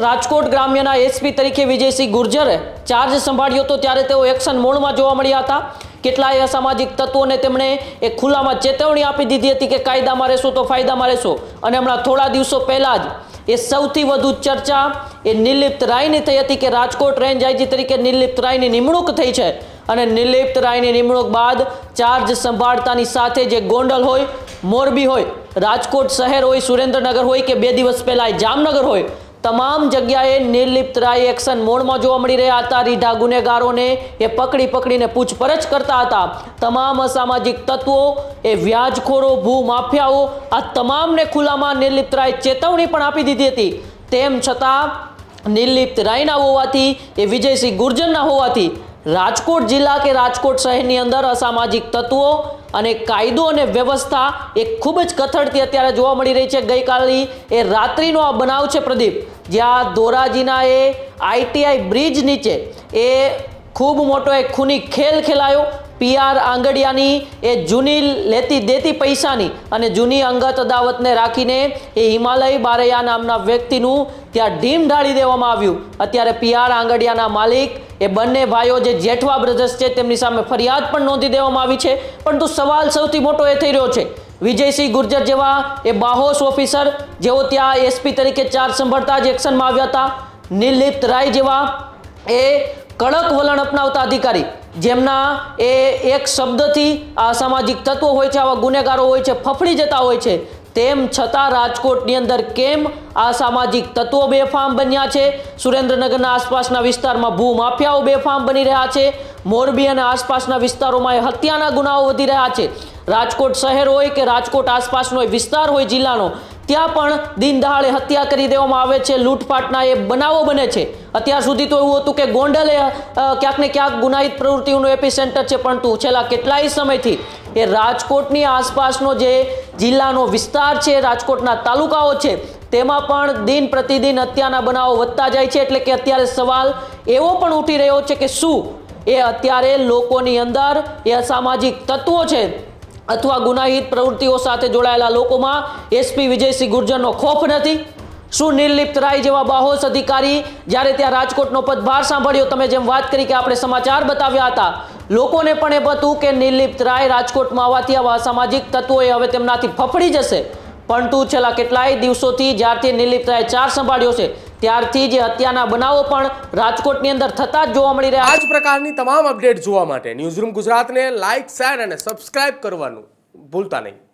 Rajkot ગ્રામ્યના SP તરીકે Vijaysinh ગુર્જરે charge સંભાળ્યો હતો ત્યારે તેઓ એક્શન મોડમાં જોવા મળ્યા હતા। કેટલાય અસામાજિક તત્વોને તેમણે એક ખુલ્લામાં ચેતવણી આપી દીધી હતી કે કાયદામાં રહેશો તો ફાયદામાં રહેશો। અને હમણાં થોડા દિવસો પહેલા જ એ સૌથી વધુ ચર્ચા એ નિર્લિપ્ત રાયની થઈ હતી કે રાજકોટ રેન્જ આઈજી તરીકે નિર્લિપ્ત રાયની નિમણૂક થઈ છે। અને નિર્લિપ્ત રાયની નિમણૂક બાદ ચાર્જ સંભાળતાની સાથે જે ગોંડલ હોય, મોરબી હોય, રાજકોટ શહેર હોય, સુરેન્દ્રનગર હોય કે 2 દિવસ પહેલા જામનગર હોય, તમામ જગ્યાએ નિર્લિપ્ત રાય એક્શન મોડમાં જોવા મળી રહ્યા હતા। રીઢા ગુનેગારોને એ પકડીને પૂછપરછ કરતા હતા। તમામ અસામાજિક તત્વો, એ વ્યાજખોરો, ભૂમાફિયાઓ, આ તમામને ખુલ્લામાં નિર્લિપ્ત રાય ચેતવણી પણ આપી દીધી હતી। તેમ છતાં નિર્લિપ્ત રાયના હોવાથી, એ વિજયસિંહ ગુર્જરના હોવાથી રાજકોટ જિલ્લા કે રાજકોટ શહેરની અંદર અસામાજિક તત્વો અને કાયદો અને વ્યવસ્થા એ ખૂબ જ કથળતી અત્યારે જોવા મળી રહી છે। ગઈકાલે એ રાત્રિનો આ બનાવ છે પ્રદીપ, જ્યાં ધોરાજીના એ આઈટીઆઈ બ્રિજ નીચે એ ખૂબ મોટો એક ખૂની ખેલ ખેલાયો। પીઆર આંગડિયાની એ જૂની લેતી દેતી પૈસાની અને જૂની અંગત અદાવતને રાખીને એ હિમાલય બારૈયા નામના વ્યક્તિનું ત્યાં ઢીમ ઢાળી દેવામાં આવ્યું। અત્યારે પીઆર આંગડિયાના માલિક એ બંને ભાઈઓ જે જેઠવા બ્રધર્સ છે તેમની સામે ફરિયાદ પણ નોંધી દેવામાં આવી છે। પરંતુ સવાલ સૌથી મોટો એ થઈ રહ્યો છે, વિજયસિંહ ગુર્જર જેવા એ બાહોશ ઓફિસર જેઓ ત્યાં એસપી તરીકે ચાર્જ સંભાળતા જ એક્શનમાં આવ્યા હતા, નિર્લિપ્ત રાય જેવા એ કડક વલણ અપનાવતા અધિકારી જેમના એ એક શબ્દથી આ સામાજિક તત્વો હોય છે, આવા ગુનેગારો હોય છે, ફફડી જતા હોય છે, તેમ છતાં રાજકોટની અંદર કેમ આ સામાજિક તત્વો બેફામ બન્યા છે? સુરેન્દ્રનગરના આસપાસના વિસ્તારમાં ભૂમાફિયાઓ બેફામ બની રહ્યા છે। મોરબી અને આસપાસના વિસ્તારોમાં હત્યાના ગુનાઓ વધી રહ્યા છે। રાજકોટ શહેર હોય કે રાજકોટ આસપાસનો વિસ્તાર હોય જિલ્લાનો, ત્યાં પણ દિન દહાડે હત્યા કરી દેવામાં આવે છે, લૂંટફાટના એ બનાવો બને છે। અત્યાર સુધી તો એવું હતું કે ગોંડલ એ ક્યાંક ને ક્યાંક ગુનાહિત પ્રવૃત્તિઓનું એપિસેન્ટર છે, પરંતુ છેલ્લા કેટલાય સમયથી એ રાજકોટની આસપાસનો જે જિલ્લાનો વિસ્તાર છે, રાજકોટના તાલુકાઓ છે, તેમાં પણ દિન પ્રતિદિન હત્યાના બનાવો વધતા જાય છે। એટલે કે અત્યારે સવાલ એવો પણ ઉઠી રહ્યો છે કે શું એ અત્યારે લોકોની અંદર એ અસામાજિક તત્વો છે અથવા ગુનાહિત પ્રવૃત્તિઓ સાથે જોડાયેલા લોકોમાં એસપી વિજયસિંહ ગુર્જરનો ખોફ નથી? શું નિર્લિપ્ત રાય જેવા બાહોશ અધિકારી જ્યારે ત્યાં રાજકોટનો પદભાર સાંભળ્યો, તમે જેમ વાત કરી કે આપણે સમાચાર બતાવ્યા હતા, લોકોને પણ એ હતું કે નિર્લિપ્ત રાય રાજકોટમાં આવવાથી આવા સામાજિક તત્વોએ હવે તેમનાથી ફફડી જશે। પરંતુ છેલ્લા કેટલાય દિવસોથી જ્યારથી નિર્લિપ્ત રાય ચાર્જ સંભાળ્યો છે ત્યારથી જે હત્યાના બનાવો પણ રાજકોટની અંદર થતા જ જોવા મળી રહ્યા। આ જ પ્રકારની તમામ અપડેટ જોવા માટે ન્યૂઝરૂમ ગુજરાતને લાઇક, શેર અને સબસ્ક્રાઇબ કરવાનું ભૂલતા નહીં।